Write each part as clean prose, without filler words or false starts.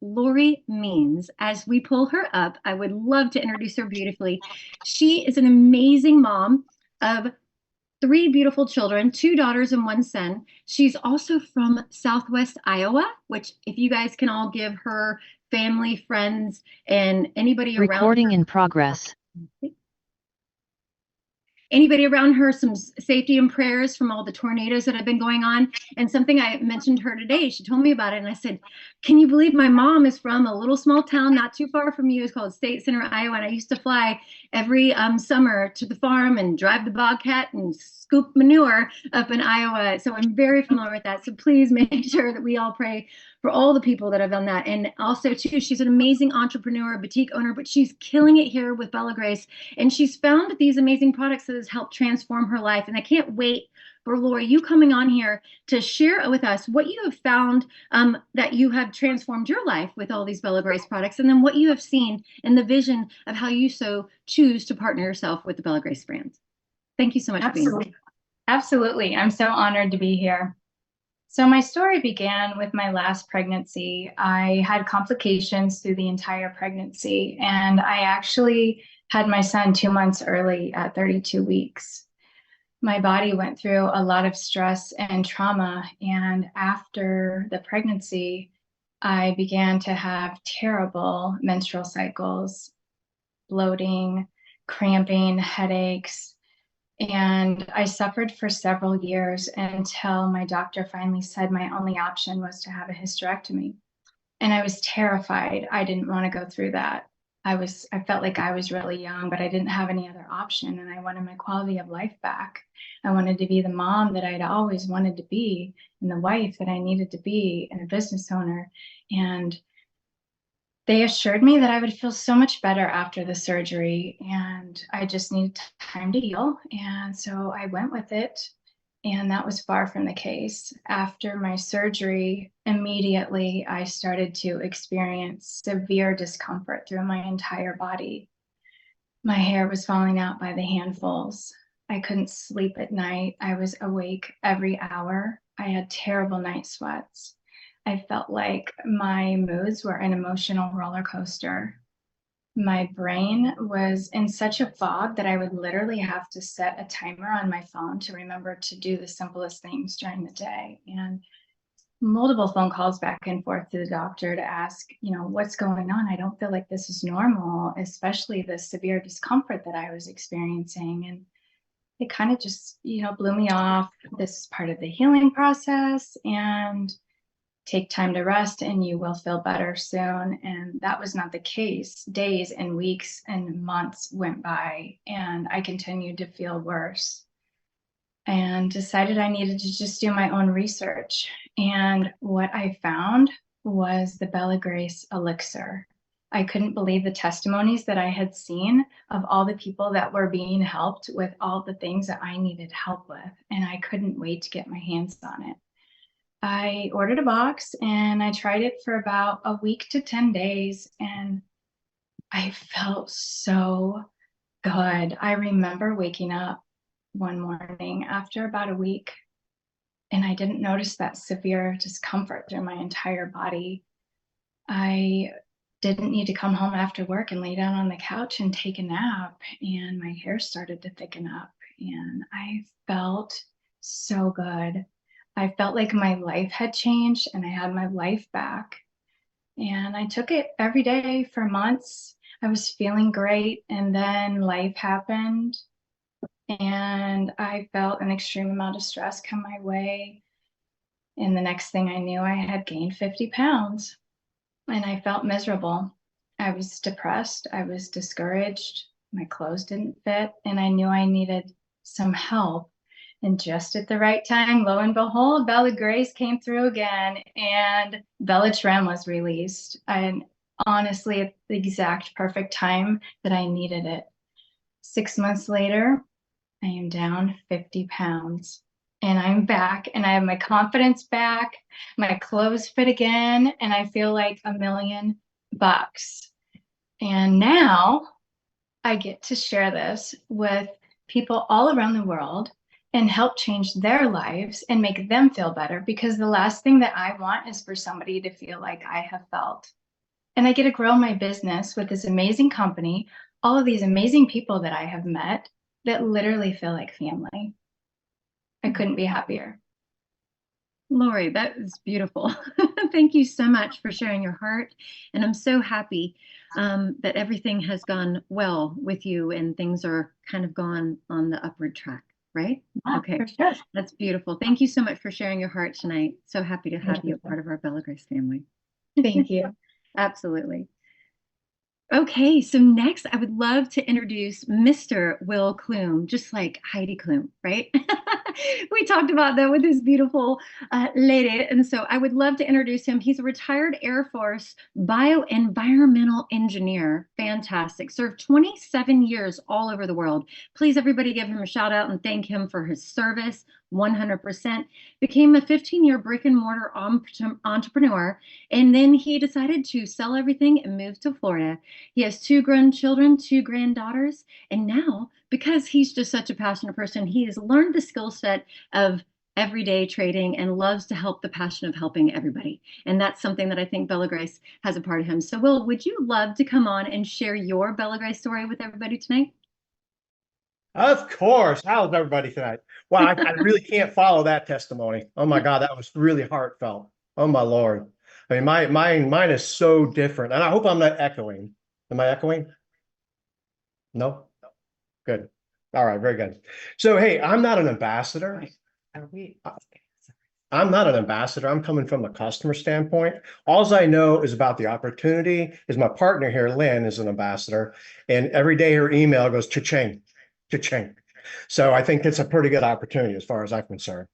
Lori Means. As we pull her up, I would love to introduce her beautifully. She is an amazing mom of three beautiful children, two daughters and one son. She's also from Southwest Iowa, which if you guys can all give her family, friends, and Recording in progress. Anybody around her some safety and prayers from all the tornadoes that have been going on. And something I mentioned to her today, she told me about it, and I said, can you believe my mom is from a little small town not too far from you? It's called State Center, Iowa, and I used to fly every summer to the farm and drive the Bobcat and scoop manure up in Iowa. So I'm very familiar with that. So please make sure that we all pray for all the people that have done that. And also too, she's an amazing entrepreneur, boutique owner, but she's killing it here with BellaGrace. And she's found these amazing products that has helped transform her life. And I can't wait for Lori, you coming on here to share with us what you have found that you have transformed your life with all these BellaGrace products, and then what you have seen and the vision of how you so choose to partner yourself with the BellaGrace brand. Thank you so much for being here. Absolutely. I'm so honored to be here. So my story began with my last pregnancy. I had complications through the entire pregnancy, and I actually had my son 2 months early at 32 weeks. My body went through a lot of stress and trauma, and after the pregnancy, I began to have terrible menstrual cycles, bloating, cramping, headaches. And I suffered for several years until my doctor finally said my only option was to have a hysterectomy. And I was terrified. I didn't want to go through that. I felt like I was really young, but I didn't have any other option. And I wanted my quality of life back. I wanted to be the mom that I'd always wanted to be, and the wife that I needed to be, and a business owner. And they assured me that I would feel so much better after the surgery, and I just needed time to heal. And so I went with it, and that was far from the case. After my surgery, immediately I started to experience severe discomfort through my entire body. My hair was falling out by the handfuls. I couldn't sleep at night. I was awake every hour. I had terrible night sweats. I felt like my moods were an emotional roller coaster. My brain was in such a fog that I would literally have to set a timer on my phone to remember to do the simplest things during the day. And multiple phone calls back and forth to the doctor to ask, what's going on? I don't feel like this is normal, especially the severe discomfort that I was experiencing. And it kind of just, blew me off. This is part of the healing process, and take time to rest and you will feel better soon. And that was not the case. Days and weeks and months went by, and I continued to feel worse, and decided I needed to just do my own research. And what I found was the BellaGrace Elixir. I couldn't believe the testimonies that I had seen of all the people that were being helped with all the things that I needed help with. And I couldn't wait to get my hands on it. I ordered a box and I tried it for about a week to 10 days, and I felt so good. I remember waking up one morning after about a week, and I didn't notice that severe discomfort through my entire body. I didn't need to come home after work and lay down on the couch and take a nap, and my hair started to thicken up, and I felt so good. I felt like my life had changed and I had my life back. And I took it every day for months. I was feeling great, and then life happened, and I felt an extreme amount of stress come my way. And the next thing I knew, I had gained 50 pounds, and I felt miserable. I was depressed. I was discouraged. My clothes didn't fit, and I knew I needed some help. And just at the right time, lo and behold, BellaGrace came through again, and BellaTrim was released. And honestly, at the exact perfect time that I needed it. 6 months later, I am down 50 pounds, and I'm back, and I have my confidence back. My clothes fit again, and I feel like $1,000,000. And now I get to share this with people all around the world and help change their lives and make them feel better, because the last thing that I want is for somebody to feel like I have felt. And I get to grow my business with this amazing company, all of these amazing people that I have met that literally feel like family. I couldn't be happier. Lori, that is beautiful. Thank you so much for sharing your heart. And I'm so happy that everything has gone well with you and things are kind of gone on the upward track, right? Okay, For sure. that's beautiful. Thank you so much for sharing your heart tonight. So happy to have you a part of our BellaGrace family. Thank you. Absolutely. Okay, so next I would love to introduce Mr. Will Klum, just like Heidi Klum, right? We talked about that with this beautiful lady. And so I would love to introduce him. He's a retired Air Force bioenvironmental engineer. Fantastic. Served 27 years all over the world. Please, everybody, give him a shout out and thank him for his service. 100%. Became a 15-year brick and mortar entrepreneur. And then he decided to sell everything and move to Florida. He has 2 grown children, 2 granddaughters. And now, because he's just such a passionate person, he has learned the skill set of everyday trading and loves to help the passion of helping everybody. And that's something that I think BellaGrace has a part of him. So Will, would you love to come on and share your BellaGrace story with everybody tonight? Of course. How's everybody tonight? Wow, I really can't follow that testimony. Oh my God, that was really heartfelt. Oh my Lord. I mean, mine is so different. And I hope I'm not echoing. Am I echoing? No? Good. All right, very good. So, hey, I'm not an ambassador. I'm not an ambassador. I'm coming from a customer standpoint. All I know is about the opportunity is my partner here, Lynn, is an ambassador. And every day her email goes cha-ching, cha-ching. So I think it's a pretty good opportunity as far as I'm concerned.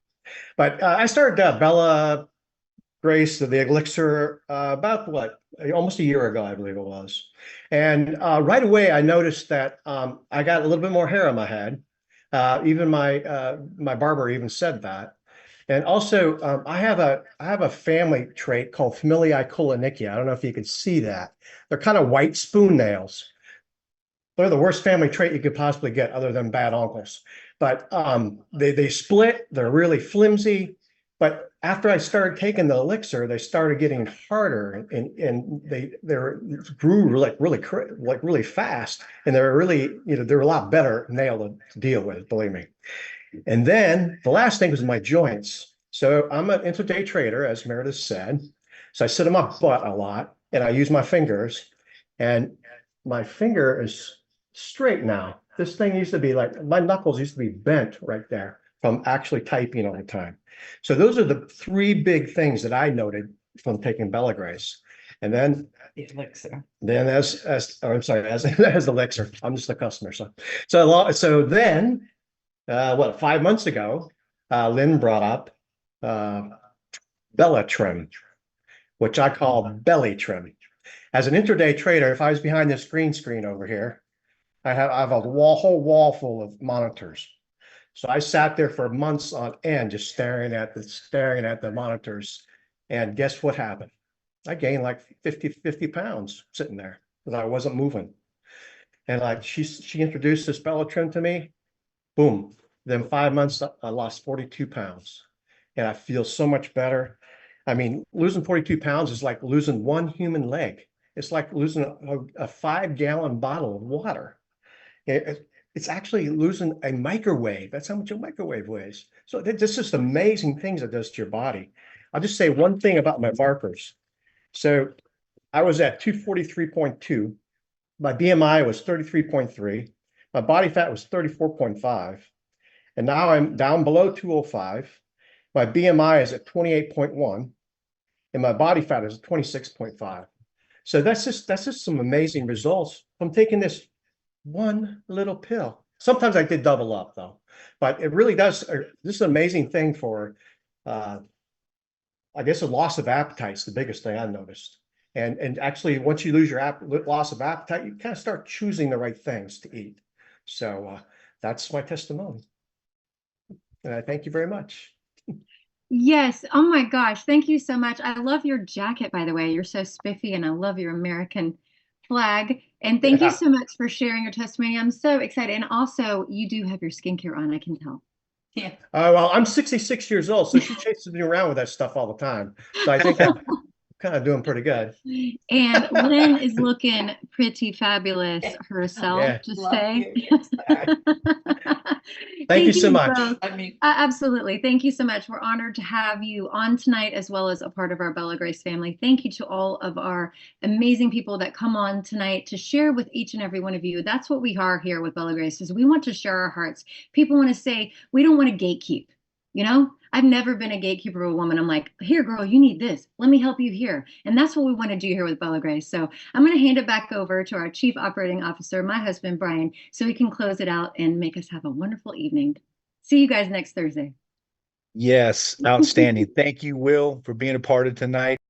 But I started BellaGrace, the Elixir, about what, almost a year ago, I believe it was. And right away, I noticed that I got a little bit more hair on my head. Even my barber even said that. And also, I have a family trait called familiae cholinicia. I don't know if you can see that. They're kind of white spoon nails. They're the worst family trait you could possibly get, other than bad uncles. But they split. They're really flimsy. But after I started taking the elixir, they started getting harder, and they grew like really fast, and they're really, they're a lot better nail to deal with, believe me. And then the last thing was my joints. So I'm an intraday trader, as Meredith said. So I sit on my butt a lot, and I use my fingers, and my finger is straight now. This thing used to be like, my knuckles used to be bent right there from actually typing all the time. So those are the 3 big things that I noted from taking BellaGrace. And then Elixir. Then as Elixir, I'm just a customer. So then what, 5 months ago, Lynn brought up BellaTrim, which I call belly trim. As an intraday trader, if I was behind this green screen over here, I have a whole wall full of monitors. So I sat there for months on end, just staring at the monitors. And guess what happened? I gained like 50 pounds sitting there because I wasn't moving. And like she introduced this BellaTrim to me, boom. Then 5 months, I lost 42 pounds, and I feel so much better. I mean, losing 42 pounds is like losing 1 human leg. It's like losing a 5-gallon bottle of water. It's actually losing a microwave. That's how much a microwave weighs. So this is amazing things it does to your body. I'll just say one thing about my markers. So I was at 243.2. My BMI was 33.3. My body fat was 34.5. And now I'm down below 205. My BMI is at 28.1. And my body fat is at 26.5. So that's just some amazing results from taking this one little pill. Sometimes I did double up though, but it really does. This is an amazing thing for, I guess, a loss of appetite is the biggest thing I noticed. And actually, once you lose your loss of appetite, you kind of start choosing the right things to eat. So that's my testimony. And I thank you very much. Yes. Oh my gosh. Thank you so much. I love your jacket, by the way. You're so spiffy, and I love your American flag. And thank you so much for sharing your testimony. I'm so excited. And also, you do have your skincare on, I can tell. Yeah. Well, I'm 66 years old, so she chases me around with that stuff all the time. So I think I'm kind of doing pretty good. And Lynn is looking pretty fabulous herself, Yeah. to Love say. hearing that. Thank you so much. both. I mean, Absolutely. Thank you so much. We're honored to have you on tonight as well as a part of our BellaGrace family. Thank you to all of our amazing people that come on tonight to share with each and every one of you. That's what we are here with BellaGrace, is we want to share our hearts. People want to say, we don't want to gatekeep. You know, I've never been a gatekeeper of a woman. I'm like, here, girl, you need this. Let me help you here. And that's what we want to do here with BellaGrace. So I'm going to hand it back over to our Chief Operating Officer, my husband, Brian, so he can close it out and make us have a wonderful evening. See you guys next Thursday. Yes, outstanding. Thank you, Will, for being a part of tonight.